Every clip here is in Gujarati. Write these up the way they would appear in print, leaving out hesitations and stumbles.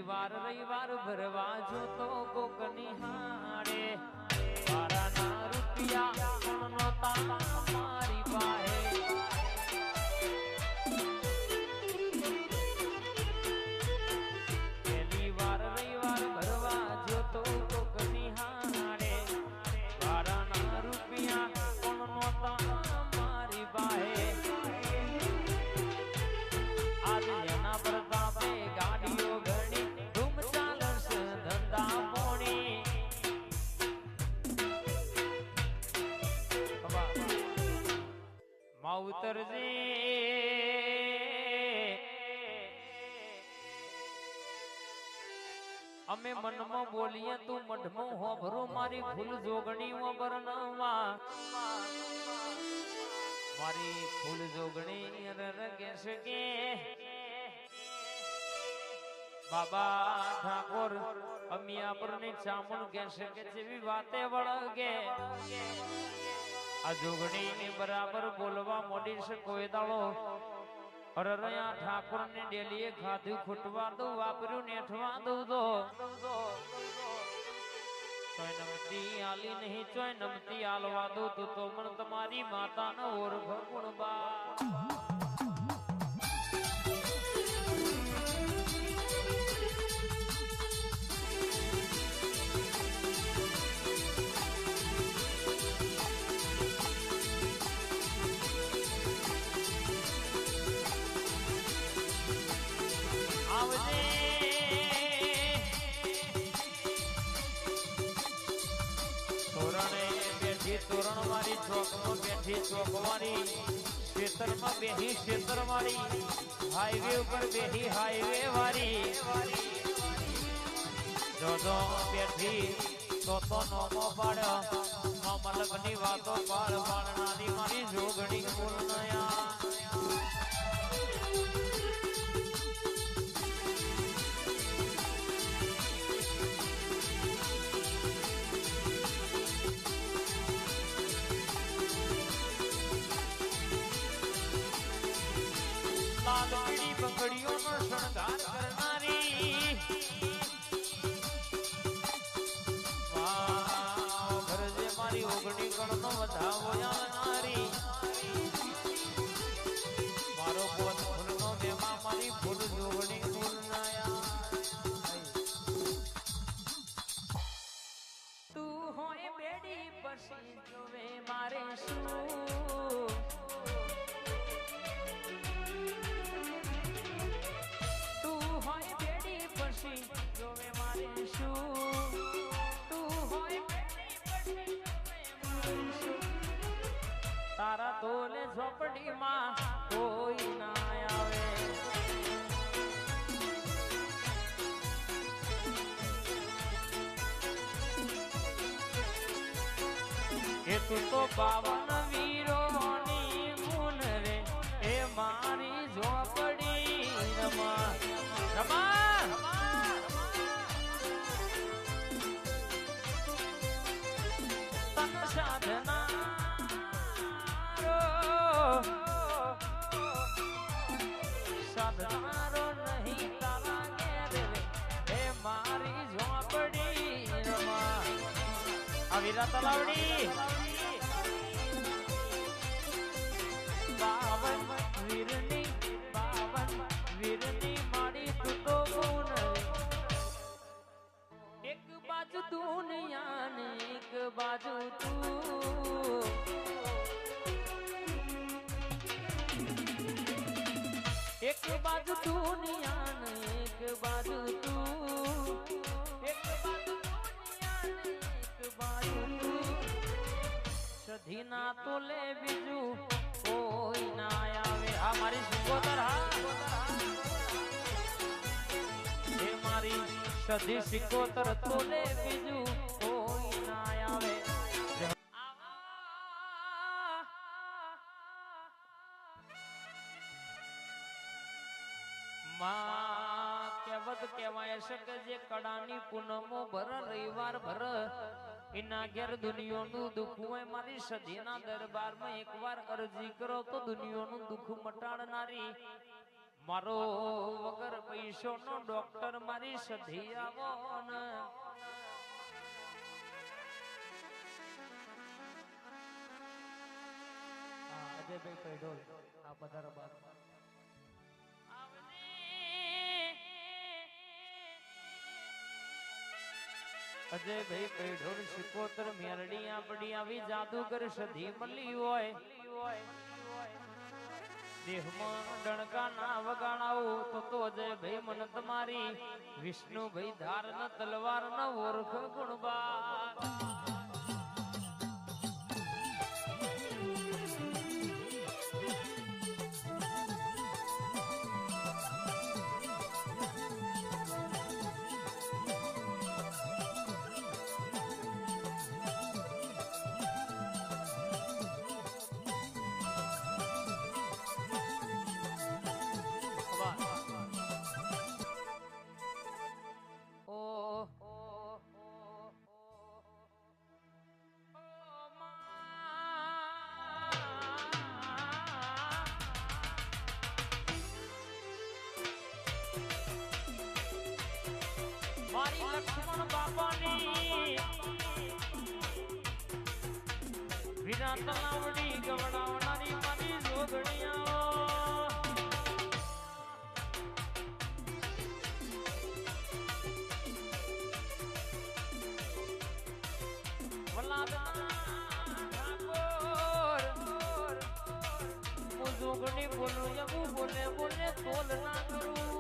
રવિવાર ભરવા જોતો કોક નિહાળે મારાના રૂપિયા નોતા મારી પાસે રવિવાર ભરવા જોતો કોક નિહાળે મારાના રૂપિયા નોતા મારી પાસે આજે એના પ્રતાપે ગાડીઓ ઘણી ધૂમ ચાલશ ધંધા પોણી માવતરજી અમે મનમાં બોલીએ તું મઢમો હોભરો મારી ફૂલ જોગણી વબરનવા મારી ફૂલ જોગણી રરગેશ કે બાબા ઠાકોર અમિયા પરની ચામણ કહેશે કે જેવી વાતે વળગે આ જોગણી ની બરાબર બોલવા મોડી છે કોઈ દાડો અરરયા ઠાકોર ને ડેલીએ ખાધું ખૂટવા દઉં વાપર્યું નેઠવા દઉં તો ચોય નમતી આલી નહીં ચોય નમતી આલવા દઉં તું તો મન તમારી માતાનો ઓરખ ગુણબા તોરણ વાળી ચોકમાં બેઠી ચોકવાળી ખેતરમાં બેઠી ખેતર વાળી હાઈવે ઉપર બેઠી હાઈવે વાળી જોજો બેઠી તો નોમો પાડ મલકની વાતો પાડ પાડનારી મારી જોગણી બોલનયા લાલપીડી બંગડીઓનો શણગાર કરનારી ઘરજે મારી ઓગણી કણનો વધાવો આવનારી મારો પોત ફૂલનો મેમા મારી ફૂલ જોગણી ફૂલનાયા તું હોય બેડી પછી જોવે મારે શું જોવે મારે શું તું હોય તારા તોલે ઝોપડીમાં કોઈ ના આવે એ તું તો 52 વીરોની ગુણ રે એ મારી ઝોપડી રમા રમા સાધનારો નહીં તારા ઘેર હે મારી ઝોપડી રમા અવિરા તલાવડી 52 વીરની માડી તું તો ગુણ એક બાજુ દુનિયા ને એક બાજુ તું એક બાજુ દુનિયા ને એક બાજુ તું એક બાજુ દુનિયા ને એક બાજુ તું સધી ના તો લે બીજું કોઈ ના આવે આ મારી સિકોતર હા એ મારી સધી સિકોતર તો લે બીજું કોઈ ના આવે કહેવત કહેવાય છે કે જે કડાની પૂનમો ભર રવિવાર ભર એના ઘેર દુનિયાનું દુઃખ હોય મારી સધીના દરબારમાં એકવાર અરજી કરો તો દુનિયાનું દુઃખ મટાડનારી મારો વગર પૈસો નો ડોક્ટર મારી સધી આવો ને અજયભાઈ પૈઢોલ આ પધારો બાદ અજયભાઈ પૈઢોલ શિકોતર મેરડી આપડી આવી જાદુગર સધી મળી હોય દેહમાં ડણકા ના વગાડાવું તો અજયભાઈ મન તમારી વિષ્ણુભાઈ ધાર ન તલવાર ન ઓરખ ગુણબા મારી લક્ષ્મણ બાપાની વિના તલાવડી ગવડાવનારી મારી જોગણીયા વલાદના ઠાકોર હું જોગણી બોલું એવું બોલે બોલે તોલ ના કરું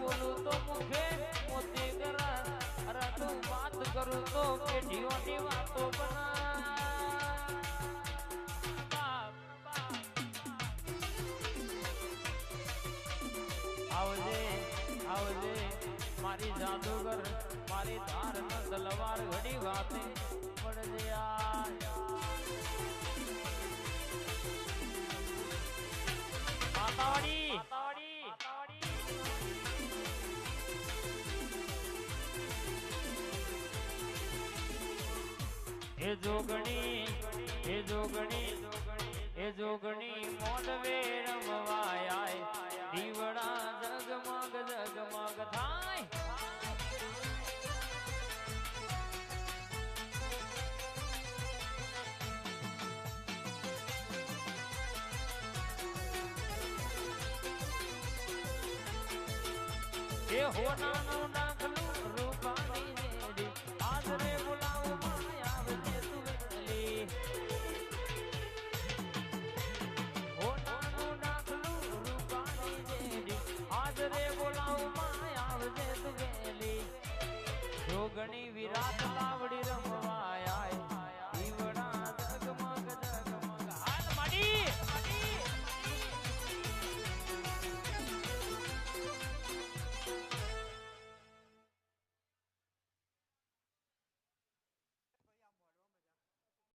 બોલું તો મુખે મોતી કરા અરે તું વાત કરું તો પેઢીઓની વાતો આવજે આવજે મારી જાદુગર મારી ધાર ન તલવાર ઘડી વાતે પડજે માતાવાડી એ જોગણી મોડવે રમવાય દીવડા જગમગ જગમગ થાય એ હોનાનું નાખલું રૂપાની જેડી આદરે બોલાવું જોગણી વિરાટ લાવડી